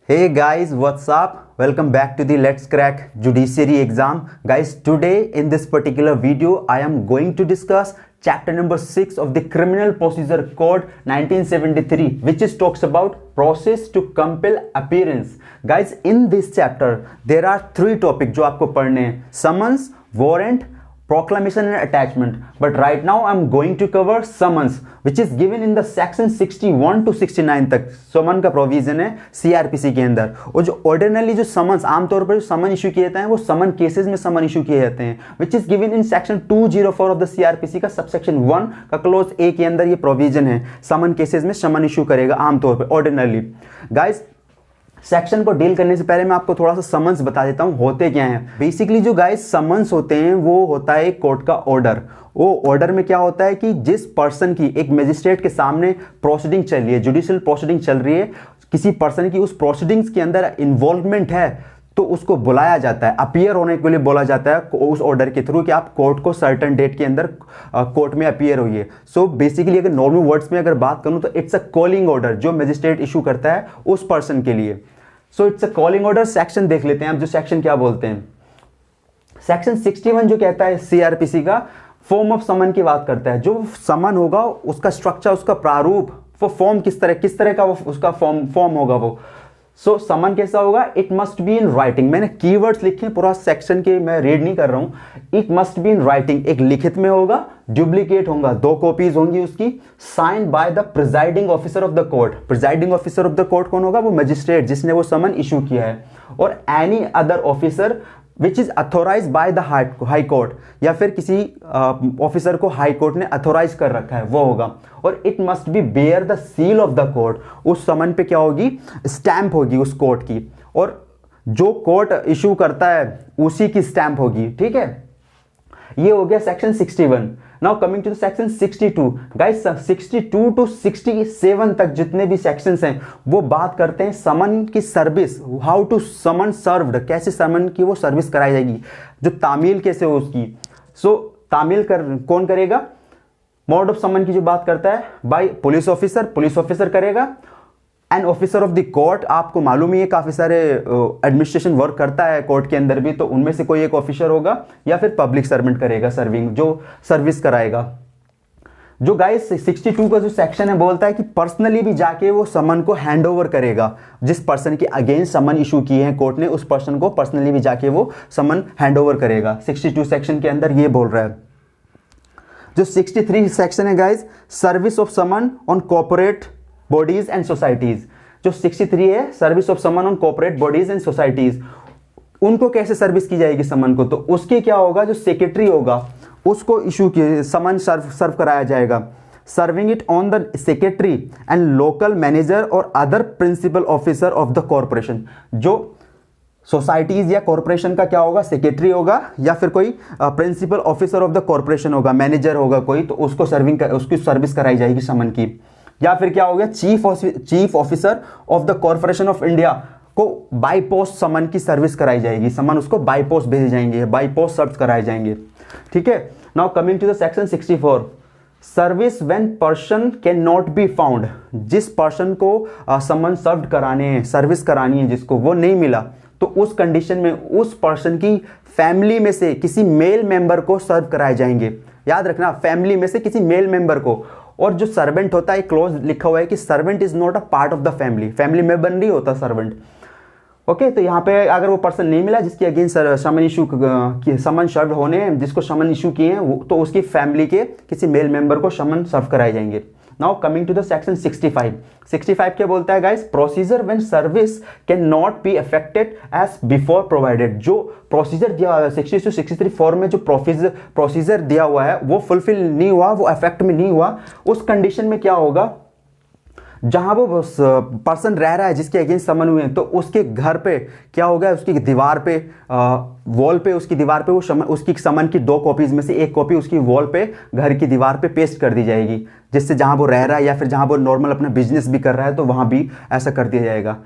Hey guys, what's up? Welcome back to the Let's Crack Judiciary exam. Guys, today in this particular video, I am going to discuss chapter number 6 of the Criminal Procedure Code 1973, which is talks about process to compel appearance. Guys, in this chapter, there are three topics जो आपको पढ़ने हैं: summons, warrant, proclamation and attachment. But right now I'm going to cover summons, which is given in the section 61 to 69 तक समन का provision है CrPC के अंदर। और जो ऑर्डिनरली जो समन्स आमतौर पर जो समन इशू किए जाते हैं वो समन केसेस में समन इशू किए जाते हैं, which is given in section 204 of the CrPC का सबसेक्शन 1 का क्लोज ए के अंदर ये प्रोविजन है समन केसेस में समन इशू करेगा आमतौर पर ऑर्डिनरली। गाइस, सेक्शन को डील करने से पहले मैं आपको थोड़ा सा समन्स बता देता हूं होते क्या हैं। बेसिकली जो गाइस समन्स होते हैं वो होता है कोर्ट का ऑर्डर। वो ऑर्डर में क्या होता है कि जिस पर्सन की एक मजिस्ट्रेट के सामने प्रोसीडिंग चल रही है, जुडिशियल प्रोसीडिंग चल रही है, किसी पर्सन की उस प्रोसीडिंग्स के अंदर इन्वॉल्वमेंट है तो उसको बुलाया जाता है, अपीयर होने के लिए बोला जाता है उस ऑर्डर के थ्रू कि आप कोर्ट को सर्टेन डेट के अंदर कोर्ट में अपीयर होइए। सो बेसिकली अगर नॉर्मल वर्ड्स में अगर बात करूं तो इट्स अ कॉलिंग ऑर्डर जो मजिस्ट्रेट इशू करता है उस पर्सन के लिए। So it's a calling order. Section देख लेते हैं अब, जो सेक्शन क्या बोलते हैं। सेक्शन 61 जो कहता है सीआरपीसी का फॉर्म ऑफ समन की बात करता है। जो समन होगा उसका स्ट्रक्चर, उसका प्रारूप, वो फॉर्म किस तरह का वो उसका फॉर्म होगा वो। सो समन कैसा होगा? It must be in writing. मैंने कीवर्ड्स लिखे हैं, पूरा सेक्शन के मैं रीड नहीं कर रहा हूं। It must be in writing, एक लिखित में होगा, डुप्लीकेट होगा, 2 कॉपीज होंगी उसकी, sign by the presiding officer of the court. Presiding officer of the court कौन होगा? वो मजिस्ट्रेट जिसने वो समन इशू किया है। और any other officer which is authorise by the high court, या फिर किसी ऑफिसर को हाई कोर्ट ने अथोराइज कर रखा है वो होगा। और it must be bear the seal of the court. उस समन पे क्या होगी? स्टैंप होगी उस कोर्ट की, और जो कोर्ट इशू करता है उसी की स्टैंप होगी। ठीक है, ये हो गया section 61। Now coming to the section 62। Guys 62 to 67 तक जितने भी सेक्शंस हैं वो बात करते हैं समन की service, how to summon served, कैसे समन की वो सर्विस कराई जाएगी, जो तामील कैसे हो उसकी। सो तामील कौन करेगा? मोड ऑफ समन की जो बात करता है बाय पुलिस ऑफिसर करेगा। And officer of the court, आपको मालूम ही है काफी सारे एडमिनिस्ट्रेशन वर्क करता है कोर्ट के अंदर भी, तो उनमें से कोई एक ऑफिसर होगा, या फिर पब्लिक सर्वेंट करेगा सर्विंग, जो सर्विस कराएगा। जो गाइस 62 का जो सेक्शन है बोलता है कि पर्सनली भी जाके वो समन को हैंड ओवर करेगा। जिस पर्सन के अगेंस्ट समन इशू किए हैं कोर्ट ने, उस पर्सन को पर्सनली भी जाके वो समन हैंड ओवर करेगा। 62 सेक्शन के अंदर ये बोल रहा है। जो 63 सेक्शन है guys, service of summon on corporate bodies and societies. जो 63 है, service of summon on corporate bodies and societies, उनको कैसे सर्विस की जाएगी समन को? तो उसके क्या होगा? जो सेक्रेटरी होगा उसको इशू की समन सर्व कराया जाएगा। Serving it on the secretary and local manager और other principal officer of the corporation. जो सोसाइटीज या कॉर्पोरेशन का क्या होगा? सेक्रेटरी होगा, या फिर कोई principal officer of the corporation होगा, मैनेजर होगा कोई, तो उसको उसकी सर्विस कराई जाएगी समन की। या फिर क्या हो गया? Chief officer of the corporation of India को बाई पोस्ट समन की सर्विस कराई जाएगी। समन उसको बाई पोस्ट भेजे जाएंगे, बाई पोस्ट सर्व कराए जाएंगे। ठीक है, now coming to the section 64। Service when person can not be found. जिस पर्सन को समन सर्व कराने हैं, सर्विस करानी है, जिसको वो नहीं मिला, तो उस कंडीशन में उस पर्सन की फैमिली में से किसी मेल मेंबर को सर्व कराए जाएंगे। याद रखना, फैमिली में से किसी मेल मेंबर को। और जो सर्वेंट होता है, क्लोज लिखा हुआ है कि servant is not a part of the family member नहीं होता सर्वेंट। ओके, तो यहाँ पे अगर वो पर्सन नहीं मिला जिसके अगेंस्ट समन इशू समन सर्व होने हैं, जिसको समन इशू किए हैं, तो उसकी फैमिली के किसी मेल मेंबर को समन सर्व कराए जाएंगे। Now coming to the section 65 क्या बोलता है guys? Procedure when service can not be affected as before provided. जो प्रोसीजर दिया हुआ है 60 to 63 फॉर्म में, जो प्रोसीजर दिया हुआ है वो फुलफिल नहीं हुआ, वो अफेक्ट में नहीं हुआ, उस कंडीशन में क्या होगा? जहां वो पर्सन रह रहा है जिसके अगेंस्ट समन हुए हैं, तो उसके घर पे क्या होगा? उसकी दीवार पे, वॉल पे, उसकी दीवार पे वो उसकी समन की 2 कॉपीज में से एक कॉपी उसकी वॉल पे, घर की दीवार पे पेस्ट कर दी जाएगी, जिससे जहां वो रह रहा है या फिर जहां वो नॉर्मल अपना बिजनेस भी कर रहा है तो वहां भी ऐसा कर दिया जाएगा।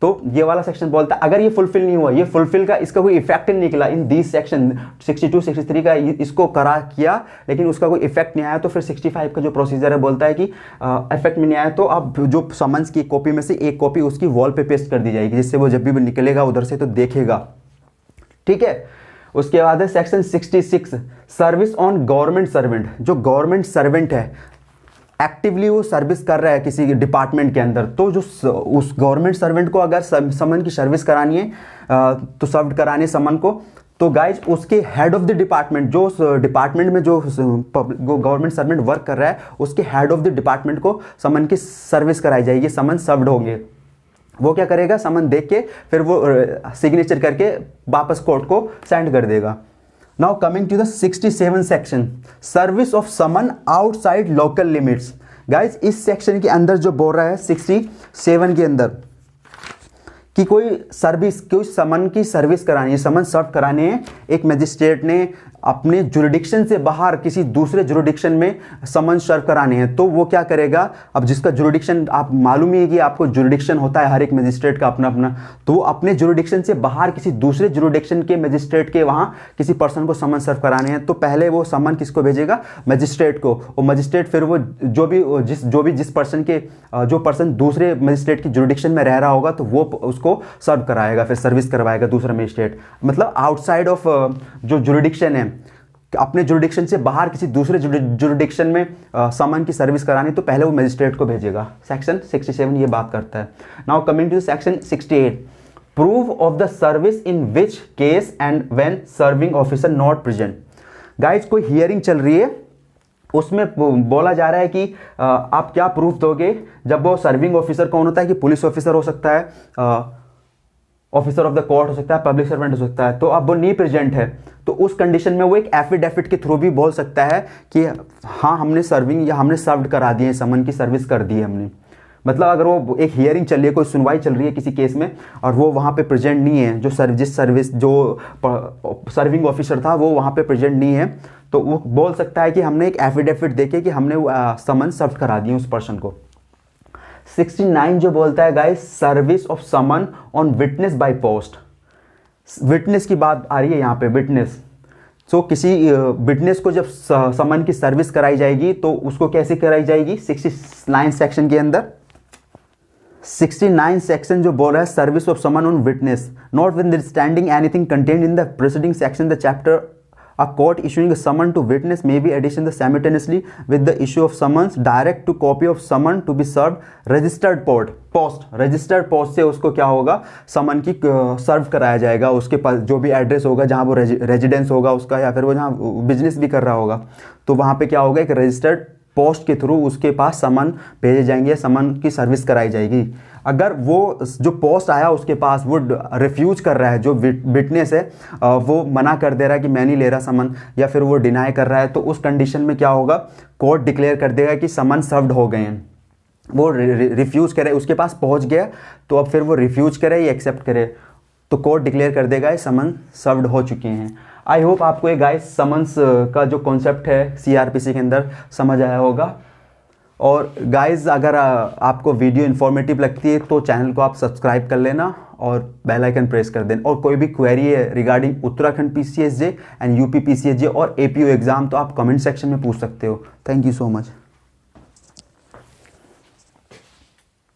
तो ये वाला सेक्शन बोलता है अगर ये फुलफिल नहीं हुआ, ये फुलफिल का इसका कोई इफेक्ट नहीं निकला इन दिस सेक्शन 62 63 का इसको करा किया लेकिन उसका कोई इफेक्ट नहीं आया, तो फिर 65 का जो प्रोसीजर है बोलता है कि इफेक्ट में नहीं आया तो अब जो समन्स की कॉपी में से एक कॉपी उसकी वॉल पे पेस्ट कर दी जाएगी, जिससे वो जब भी निकलेगा उधर से तो देखेगा। ठीक है, उसके बाद है section 66 service on government servant. जो गवर्नमेंट सर्वेंट है एक्टिवली वो सर्विस कर रहा है किसी डिपार्टमेंट के अंदर, तो जो उस गवर्नमेंट सर्वेंट को अगर समन की सर्विस करानी है तो सर्व करानी है समन को, तो गाइज उसके हेड ऑफ द डिपार्टमेंट, जो उस डिपार्टमेंट में जो गवर्नमेंट सर्वेंट वर्क कर रहा है उसके हेड ऑफ द डिपार्टमेंट को समन की सर्विस कराई जाएगी, समन सर्व्ड होंगे। वो क्या करेगा, समन देख के फिर वो सिग्नेचर करके वापस कोर्ट को सेंड कर देगा। Now coming to the 67 section, service of summon outside local limits. Guys, इस सेक्शन के अंदर जो बोल रहा है 67 के अंदर कि कोई समन की सर्विस करानी है, समन सर्व कराने हैं, एक मजिस्ट्रेट ने अपने जुरिडिक्शन से बाहर किसी दूसरे जुरिडिक्शन में समन सर्व कराने हैं, तो वो क्या करेगा, अब जिसका जुरिडिक्शन आप मालूम ही है कि आपको जुरिडिक्शन होता है हर एक मजिस्ट्रेट का अपना अपना, तो वो अपने जुरिडिक्शन से बाहर किसी दूसरे जुरिडिक्शन के मजिस्ट्रेट के वहाँ किसी पर्सन को समन सर्व कराने हैं, तो पहले वो समन किसको भेजेगा, मजिस्ट्रेट को, और मजिस्ट्रेट फिर वो जिस पर्सन के जो पर्सन दूसरे मजिस्ट्रेट की जुरिडिक्शन में रह रहा होगा तो वो उसको सर्व कराएगा, फिर सर्विस करवाएगा दूसरा मजिस्ट्रेट। मतलब आउटसाइड ऑफ जो जुरिडिक्शन है, अपने जुरिडिक्शन से बाहर किसी दूसरे जुरिडिक्शन में समन की सर्विस करानी तो पहले वो मजिस्ट्रेट को भेजेगा। सेक्शन 67 ये बात करता है। Now coming to section 68, proof of the service in which case and when serving officer not present. Guys कोई हियरिंग चल रही है, उसमें बोला जा रहा है कि आप क्या प्रूफ दोगे, जब वो सर्विंग ऑफिसर कौन होता है कि पुलिस ऑफिसर हो सकता है, ऑफिसर ऑफ द कोर्ट हो सकता है, पब्लिक सर्वेंट हो सकता है, तो अब वो नहीं प्रेजेंट है तो उस कंडीशन में वो एक एफिडेविट के थ्रू भी बोल सकता है कि हाँ हमने सर्विंग या हमने सर्व करा दिए, समन की सर्विस कर दी है हमने। मतलब अगर वो एक हियरिंग चल रही है, कोई सुनवाई चल रही है किसी केस में और वो वहाँ पे प्रेजेंट नहीं है, जो सर्विंग ऑफिसर था वो वहाँ पे प्रेजेंट नहीं है, तो वो बोल सकता है कि हमने एक एफिडेविट देके कि हमने समन सर्व करा दिए उस पर्सन को। 69 जो बोलता है guys, service of summon on witness by post. Witness की बात आ रही है यहाँ पे, विटनेस। सो किसी विटनेस को जब समन की सर्विस कराई जाएगी तो उसको कैसे कराई जाएगी, 69 सेक्शन के अंदर 69 सेक्शन जो बोल रहा है service of summon on witness, notwithstanding anything contained in the preceding section the chapter a court issuing a summon to witness may be addition simultaneously with the issue of summons direct to copy of summon to be served registered post registered post से उसको क्या होगा, समन की सर्व कराया जाएगा, उसके पास जो भी एड्रेस होगा जहाँ वो रेजिडेंस होगा उसका, या फिर वो जहाँ बिजनेस भी कर रहा होगा, तो वहाँ पे क्या होगा, एक रजिस्टर्ड पोस्ट के थ्रू उसके पास समन भेजे जाएंगे, समन की सर्विस कराई जाएगी। अगर वो जो पोस्ट आया उसके पास वो रिफ्यूज कर रहा है, जो विटनेस है वो मना कर दे रहा है कि मैं नहीं ले रहा समन, या फिर वो डिनाई कर रहा है, तो उस कंडीशन में क्या होगा, कोर्ट डिक्लेयर कर देगा कि समन सर्व्ड हो गए हैं। वो रिफ्यूज करे, उसके पास पहुंच गया तो अब फिर वो रिफ्यूज करे या एक्सेप्ट करे तो कोर्ट डिक्लेयर कर देगा ये समन सर्व्ड हो चुके हैं। आई होप आपको ये गाइस समन्स का जो कॉन्सेप्ट है सीआरपीसी के अंदर समझ आया होगा। और गाइस अगर आपको वीडियो इन्फॉर्मेटिव लगती है तो चैनल को आप सब्सक्राइब कर लेना और बेल आइकन प्रेस कर देना। और कोई भी क्वेरी है regarding Uttarakhand PCSJ and UP PCSJ और एपीओ एग्जाम तो आप कमेंट सेक्शन में पूछ सकते हो। Thank you so much.